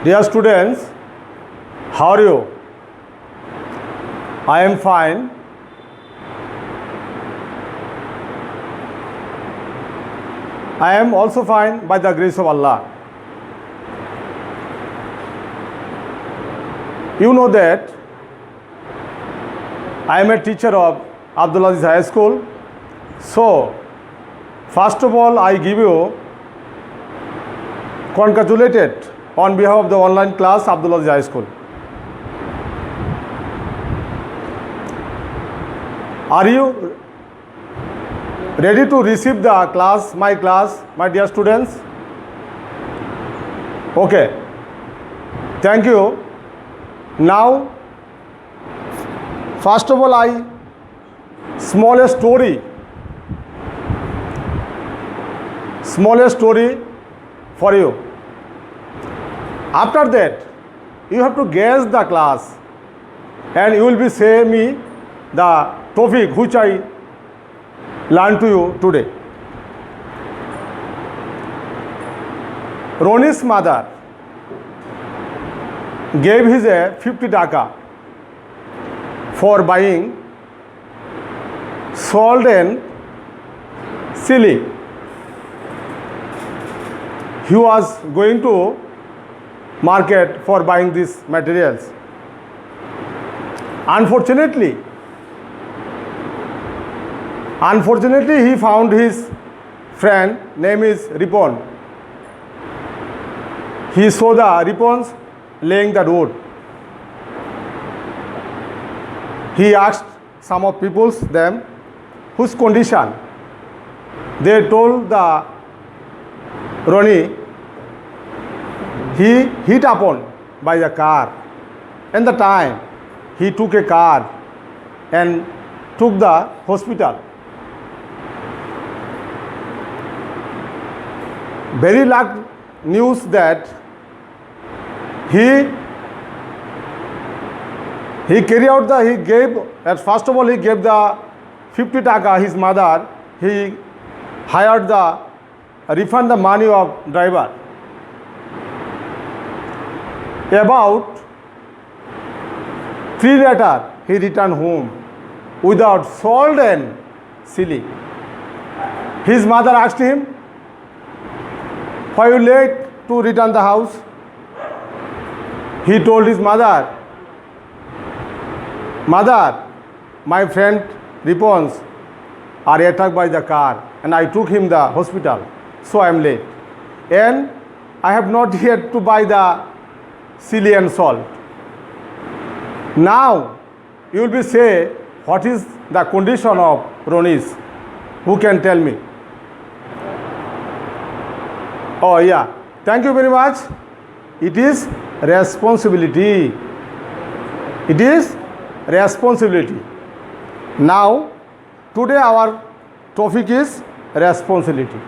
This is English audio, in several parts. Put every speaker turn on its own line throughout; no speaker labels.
Dear students, how are you? I am fine. I am also fine by the grace of Allah. You know that I am a teacher of Abdul Aziz High School. So, first of all, I give you congratulated on behalf of the online class Abdul Aziz High School. Are you ready to receive the class, my dear students? Okay. Thank you. Now, first of all, small story for you. After that, you have to guess the class and you will be saying me the topic which I learned to you today. Ronnie's mother gave his 50 taka for buying salt and chili. He was going to market for buying these materials. Unfortunately, he found his friend, name is Ripon. He saw the Ripons laying the road. He asked some of them whose condition. They told the Ronnie he hit upon by the car. And the time he took a car and took the hospital. Very luck news that he gave the 50 taka his mother. He hired refund the money of driver. About 3 later, he returned home without salt and chili. His mother asked him, "Why you late to return the house?" He told his mother, "Mother, my friend Ripons are attacked by the car and I took him the hospital, so I am late. And I have not yet to buy the chili and salt." Now, you will be say, what is the condition of Ronnie's? Who can tell me? Oh yeah, thank you very much. It is responsibility. It is responsibility. Now, today our topic is responsibility.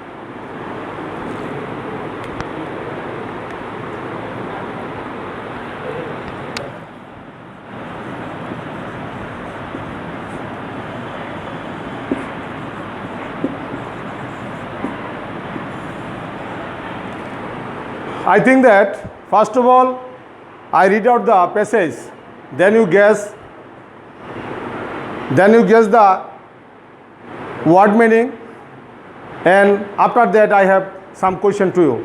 I think that first of all, I read out the passage, then you guess the word meaning, and after that I have some question to you.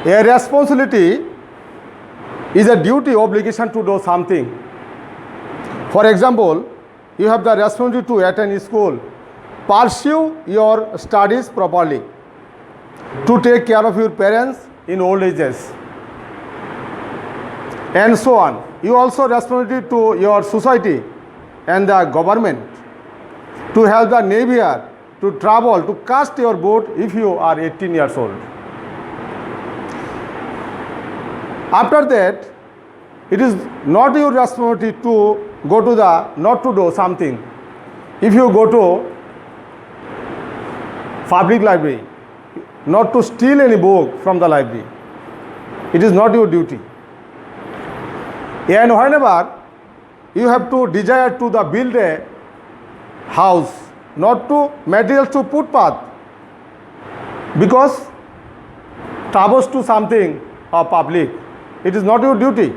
A responsibility is a duty, obligation to do something. For example, you have the responsibility to attend school, pursue your studies properly, to take care of your parents in old ages, and so on. You also responsibility to your society and the government, to help the neighbor, to travel, to cast your vote if you are 18 years old. After that, it is not your responsibility to go to not to do something. If you go to public library, not to steal any book from the library. It is not your duty. And whenever you have to desire to the build a house, not to materials to footpath, because travels to something of public, it is not your duty.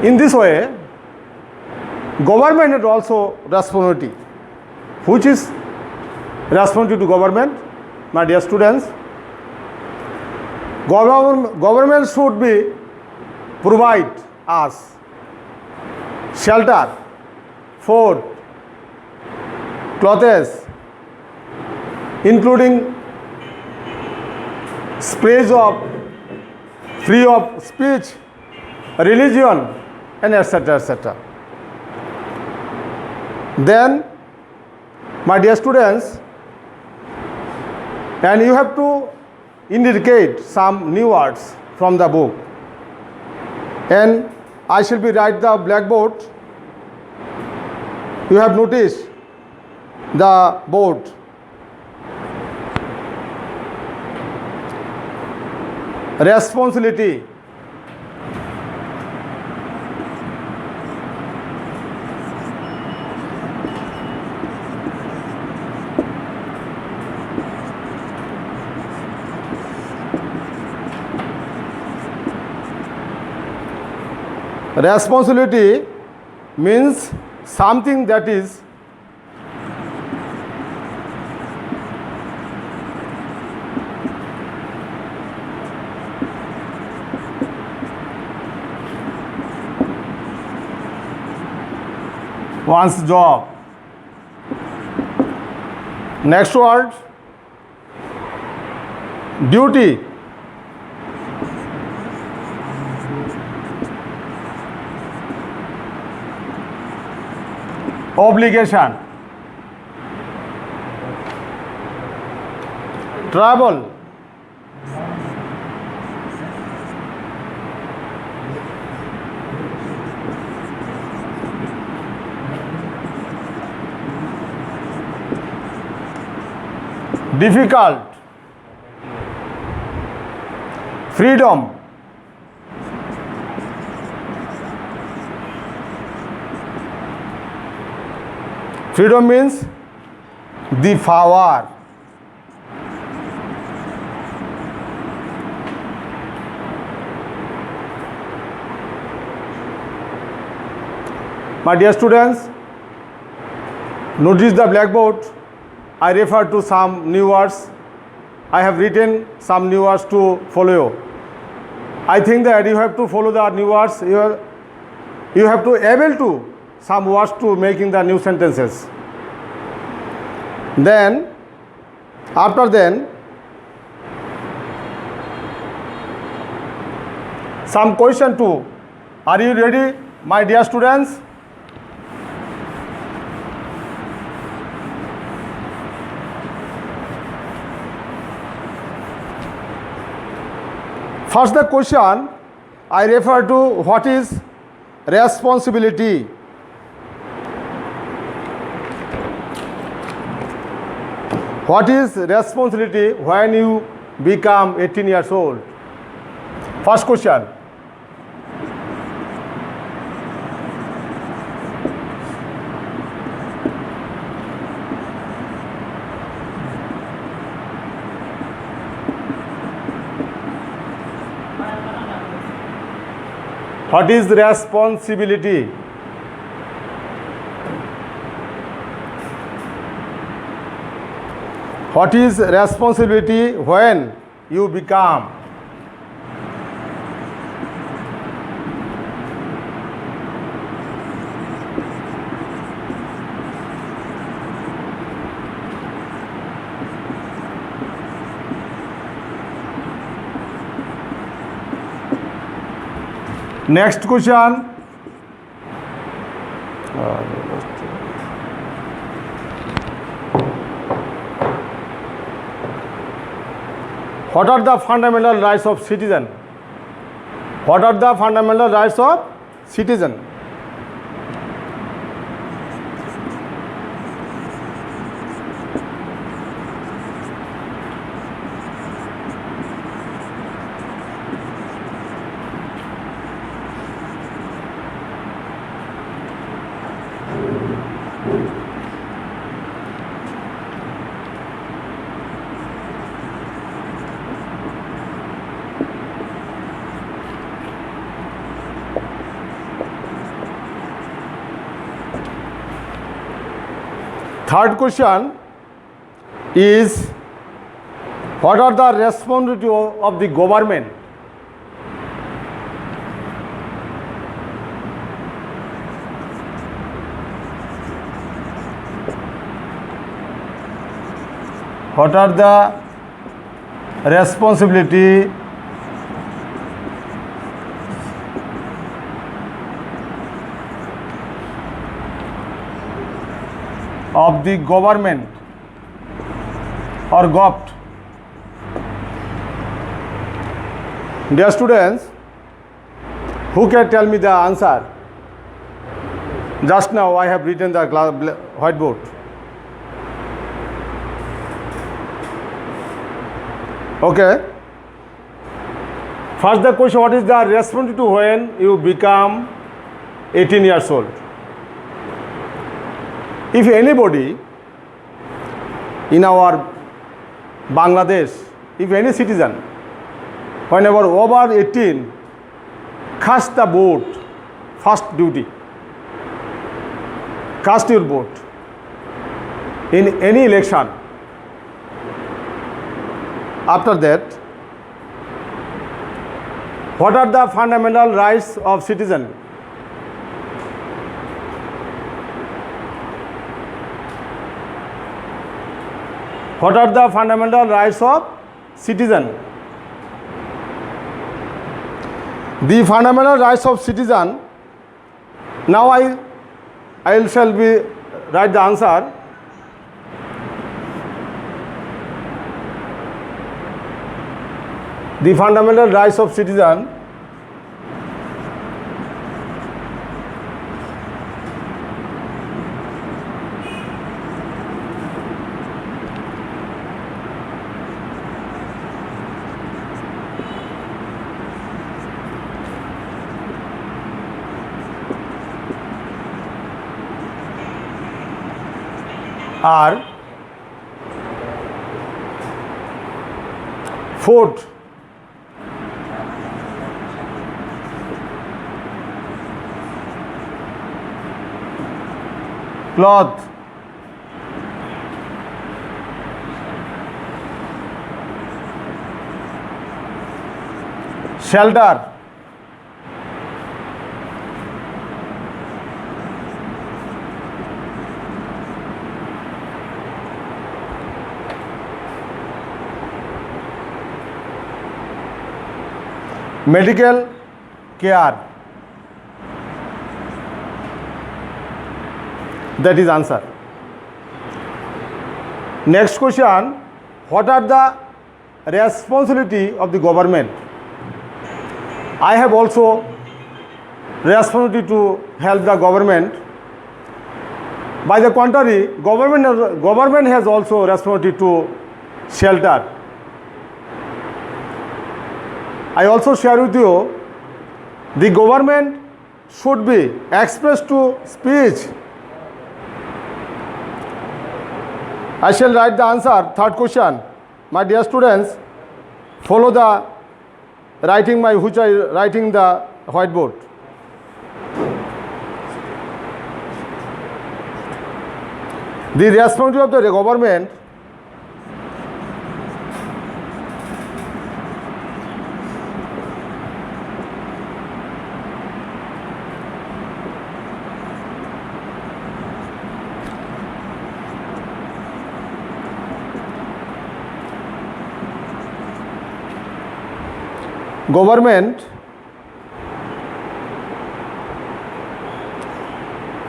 In this way, government has also responsibility. Which is responsibility to government, my dear students? Government should be provide us shelter, food, clothes, including space of free of speech, religion, and etc. etc. Then, my dear students, and you have to indicate some new words from the book, and I shall be write the blackboard. You have noticed the board. Responsibility. Responsibility means something that is one's job. Next word, duty. Obligation. Travel. Difficult. Freedom. Freedom means the power. My dear students, notice the blackboard. I refer to some new words. I have written some new words to follow you. I think that you have to follow the new words. You have to able to some words to making the new sentences. Then, after then, some question 2. Are you ready, my dear students? First the question, I refer to what is responsibility. What is responsibility when you become 18 years old? First question. What is responsibility? What is responsibility when you become? Next question. What are the fundamental rights of citizen? What are the fundamental rights of citizen? Third question is, what are the responsibility of the government? What are the responsibility of the government or GOVT? Dear students, who can tell me the answer? Just now I have written the whiteboard. Okay. First the question, what is the responsibility when you become 18 years old? If anybody in our Bangladesh, if any citizen, whenever over 18, cast the vote, first duty, cast your vote in any election. After that, what are the fundamental rights of citizen? What are the fundamental rights of citizen? The fundamental rights of citizen, now I shall be write the answer. The fundamental rights of citizen are food, cloth, shelter, medical care. That is answer. Next question, what are the responsibility of the government? I have also responsibility to help the government. By the contrary, government has also responsibility to shelter. I also share with you, the government should be expressed to speech. I shall write the answer. Third question. My dear students, follow the writing which I writing the whiteboard. The responsibility of the government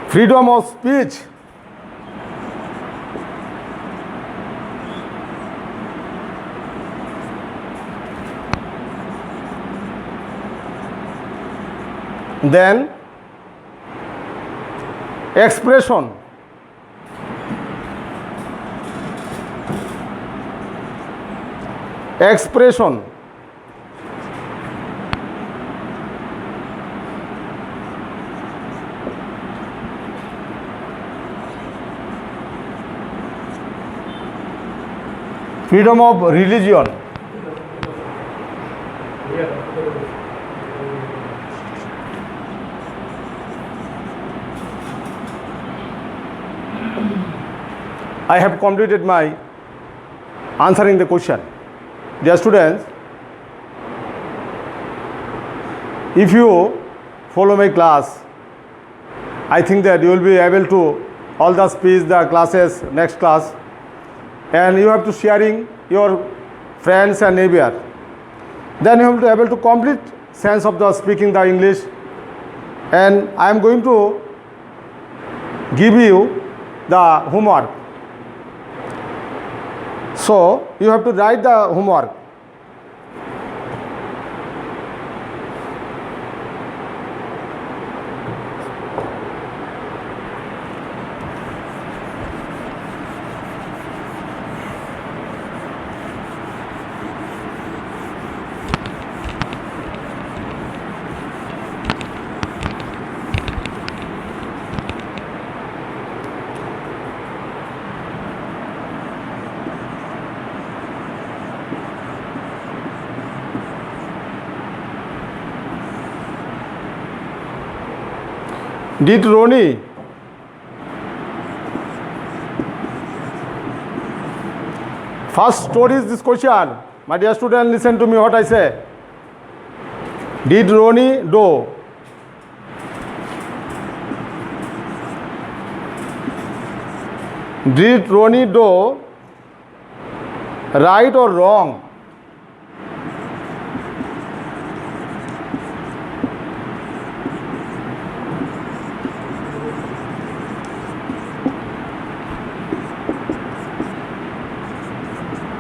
freedom of speech, then expression, freedom of religion, I have completed my answering the question. Dear students, if you follow my class, I think that you will be able to all the speech, the classes, next class, and you have to sharing your friends and neighbor. Then you have to able to complete sense of the speaking the English, and I am going to give you the homework. So you have to write the homework. Did Ronnie first story is this question? My dear student, listen to me what I say. Did Ronnie do? Did Ronnie do right or wrong?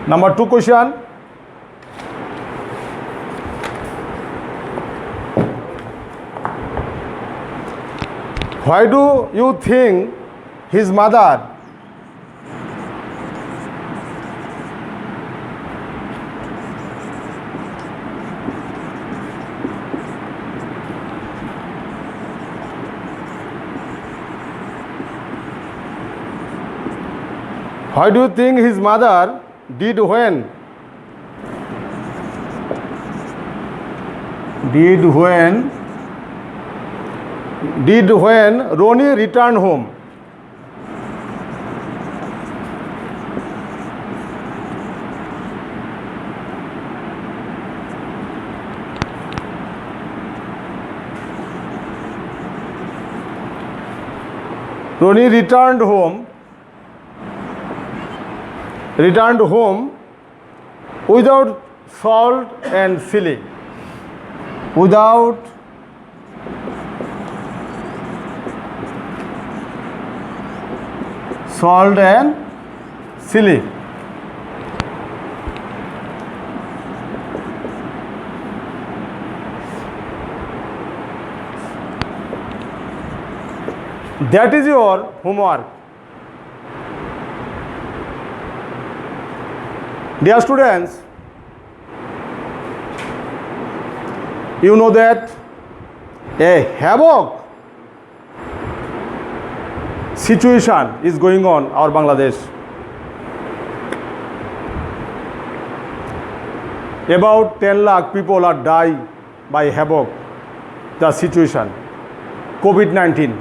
Number 2 question. Why do you think his mother did when? Did when Ronnie returned home? Ronnie returned home without salt and chili. Without salt and chili. That is your homework. Dear students, you know that a havoc situation is going on our Bangladesh. About 10 lakh people are dying by havoc, the situation, COVID-19.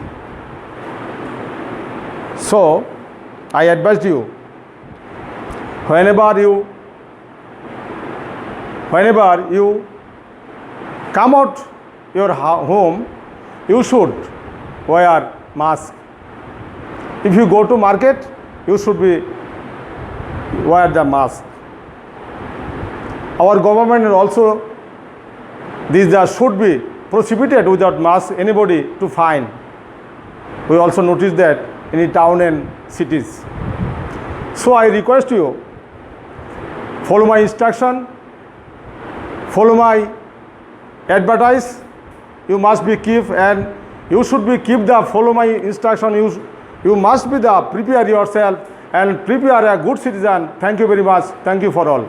So, I advise you, whenever you come out your home, you should wear mask. If you go to market, you should wear the mask. Our government also, these should be prohibited without mask anybody to fine. We also notice that in town and cities. So I request you, follow my instruction, follow my advice. You must be keep and you should be keep the follow my instruction. You must be the prepare yourself and prepare a good citizen. Thank you very much. Thank you for all.